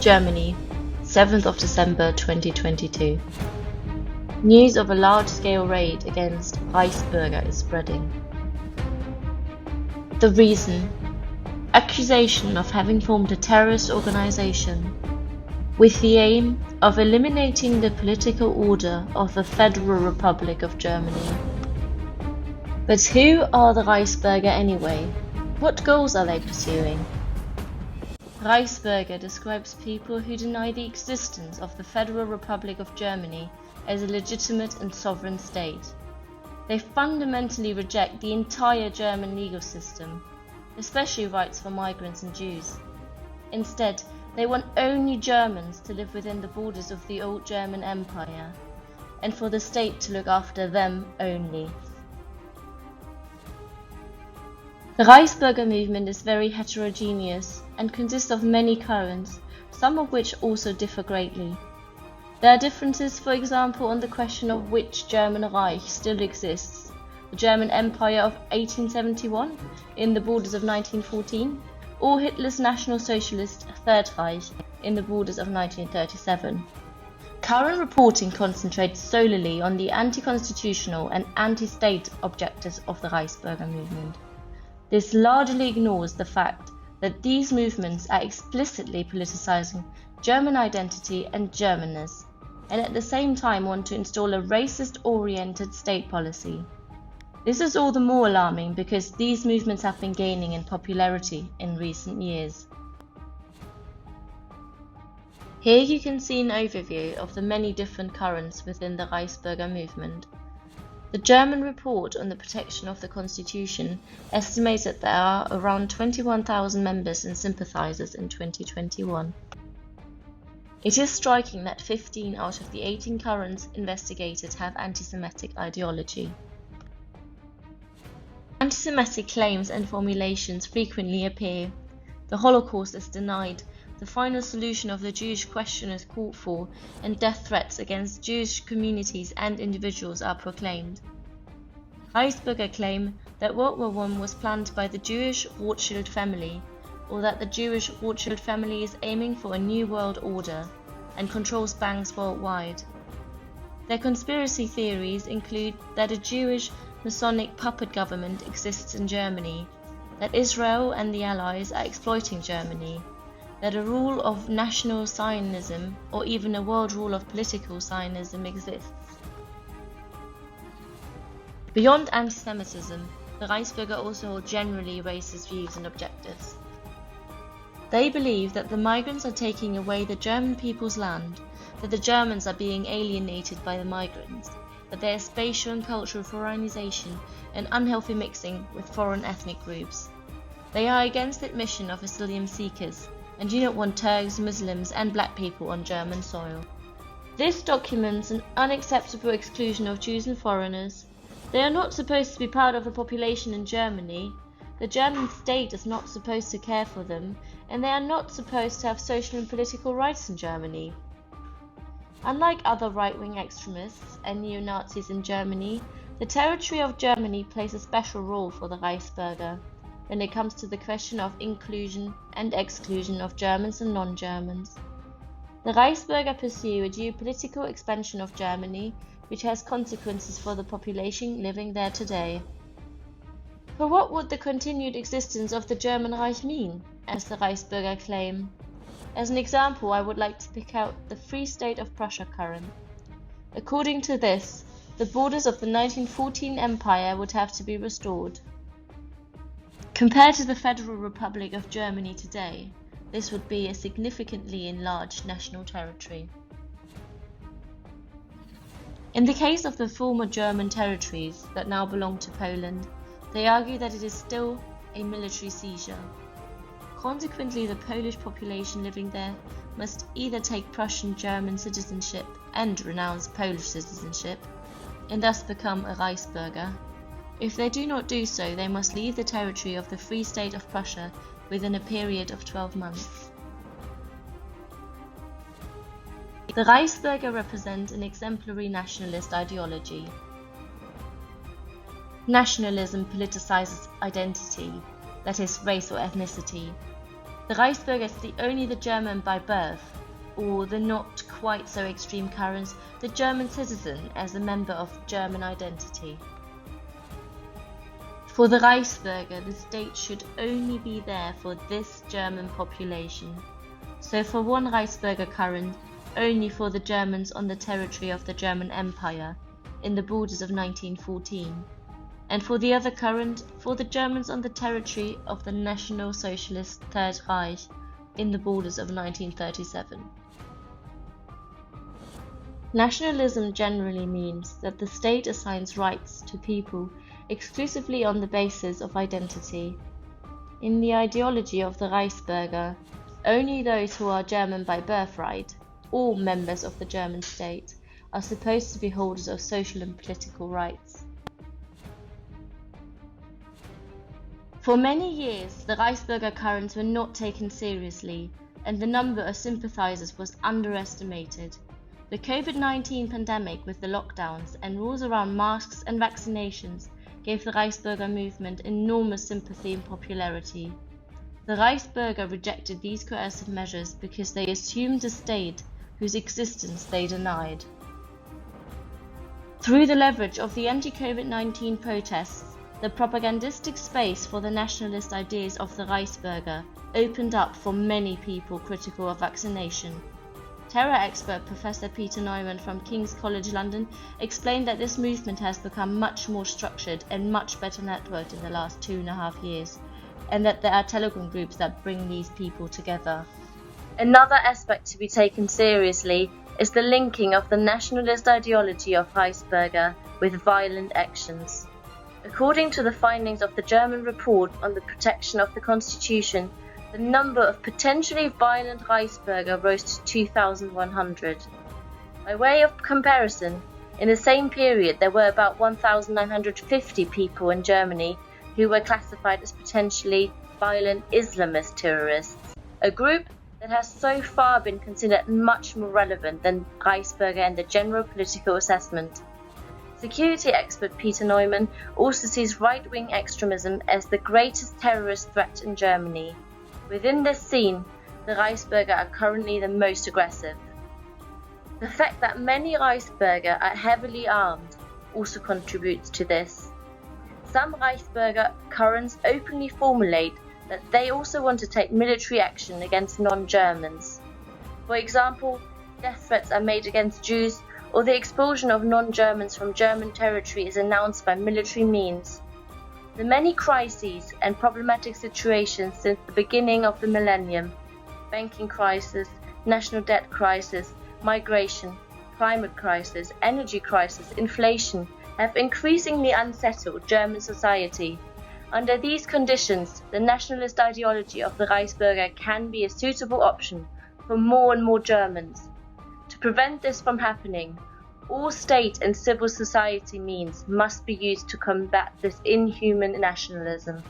Germany, 7th of December 2022. News of a large-scale raid against Reichsbürger is spreading. The reason: accusation of having formed a terrorist organization with the aim of eliminating the political order of the Federal Republic of Germany. But who are the Reichsbürger anyway? What goals are they pursuing? Reichsbürger describes people who deny the existence of the Federal Republic of Germany as a legitimate and sovereign state. They fundamentally reject the entire German legal system, especially rights for migrants and Jews. Instead, they want only Germans to live within the borders of the old German Empire, and for the state to look after them only. The Reichsbürger movement is very heterogeneous and consists of many currents, some of which also differ greatly. There are differences, for example, on the question of which German Reich still exists: the German Empire of 1871 in the borders of 1914, or Hitler's National Socialist Third Reich in the borders of 1937. Current reporting concentrates solely on the anti-constitutional and anti-state objectives of the Reichsbürger movement. This largely ignores the fact that these movements are explicitly politicizing German identity and Germanness, and at the same time want to install a racist-oriented state policy. This is all the more alarming because these movements have been gaining in popularity in recent years. Here you can see an overview of the many different currents within the Reichsbürger movement. The German report on the protection of the Constitution estimates that there are around 21,000 members and sympathizers in 2021. It is striking that 15 out of the 18 currents investigated have anti-Semitic ideology. Anti-Semitic claims and formulations frequently appear. The Holocaust is denied, the final solution of the Jewish question is called for, and death threats against Jewish communities and individuals are proclaimed. Reichsbürger claim that World War I was planned by the Jewish Rothschild family, or that the Jewish Rothschild family is aiming for a new world order and controls banks worldwide. Their conspiracy theories include that a Jewish Masonic puppet government exists in Germany, that Israel and the Allies are exploiting Germany, that a rule of national Zionism or even a world rule of political Zionism exists. Beyond anti-Semitism, the Reichsbürger also hold generally racist views and objectives. They believe that the migrants are taking away the German people's land, that the Germans are being alienated by the migrants, that there is spatial and cultural foreignization and unhealthy mixing with foreign ethnic groups. They are against the admission of asylum seekers and do not want Turks, Muslims and black people on German soil. This documents an unacceptable exclusion of Jews and foreigners. They are not supposed to be part of the population in Germany. The German state is not supposed to care for them, and they are not supposed to have social and political rights in Germany. Unlike other right-wing extremists and neo-Nazis in Germany, the territory of Germany plays a special role for the Reichsbürger when it comes to the question of inclusion and exclusion of Germans and non-Germans. The Reichsbürger pursue a geopolitical expansion of Germany, which has consequences for the population living there today. For what would the continued existence of the German Reich mean, as the Reichsbürger claim? As an example, I would like to pick out the Free State of Prussia current. According to this, the borders of the 1914 Empire would have to be restored. Compared to the Federal Republic of Germany today, this would be a significantly enlarged national territory. In the case of the former German territories that now belong to Poland, they argue that it is still a military seizure. Consequently, the Polish population living there must either take Prussian German citizenship and renounce Polish citizenship, and thus become a Reichsbürger. If they do not do so, they must leave the territory of the Free State of Prussia within a period of 12 months. The Reichsbürger represent an exemplary nationalist ideology. Nationalism politicizes identity, that is, race or ethnicity. The Reichsbürger is only the German by birth, or the not quite so extreme currents, the German citizen as a member of German identity. For the Reichsbürger, the state should only be there for this German population. So for one Reichsbürger current, only for the Germans on the territory of the German Empire, in the borders of 1914, and for the other current, for the Germans on the territory of the National Socialist Third Reich, in the borders of 1937. Nationalism generally means that the state assigns rights to people exclusively on the basis of identity. In the ideology of the Reichsbürger, only those who are German by birthright, all members of the German state, are supposed to be holders of social and political rights. For many years, the Reichsbürger currents were not taken seriously, and the number of sympathizers was underestimated. The COVID-19 pandemic, with the lockdowns and rules around masks and vaccinations, gave the Reichsbürger movement enormous sympathy and popularity. The Reichsbürger rejected these coercive measures because they assumed a state whose existence they denied. Through the leverage of the anti-COVID-19 protests, the propagandistic space for the nationalist ideas of the Reichsbürger opened up for many people critical of vaccination. Terror expert Professor Peter Neumann from King's College London explained that this movement has become much more structured and much better networked in the last 2.5 years, and that there are telegram groups that bring these people together. Another aspect to be taken seriously is the linking of the nationalist ideology of Reichsbürger with violent actions. According to the findings of the German report on the protection of the Constitution, the number of potentially violent Reichsbürger rose to 2,100. By way of comparison, in the same period there were about 1,950 people in Germany who were classified as potentially violent Islamist terrorists, a group that has so far been considered much more relevant than Reichsbürger in the general political assessment. Security expert Peter Neumann also sees right-wing extremism as the greatest terrorist threat in Germany. Within this scene, the Reichsbürger are currently the most aggressive. The fact that many Reichsbürger are heavily armed also contributes to this. Some Reichsbürger currents openly formulate that they also want to take military action against non-Germans. For example, death threats are made against Jews, or the expulsion of non-Germans from German territory is announced by military means. The many crises and problematic situations since the beginning of the millennium – banking crisis, national debt crisis, migration, climate crisis, energy crisis, inflation – have increasingly unsettled German society. Under these conditions, the nationalist ideology of the Reichsbürger can be a suitable option for more and more Germans. To prevent this from happening, all state and civil society means must be used to combat this inhuman nationalism.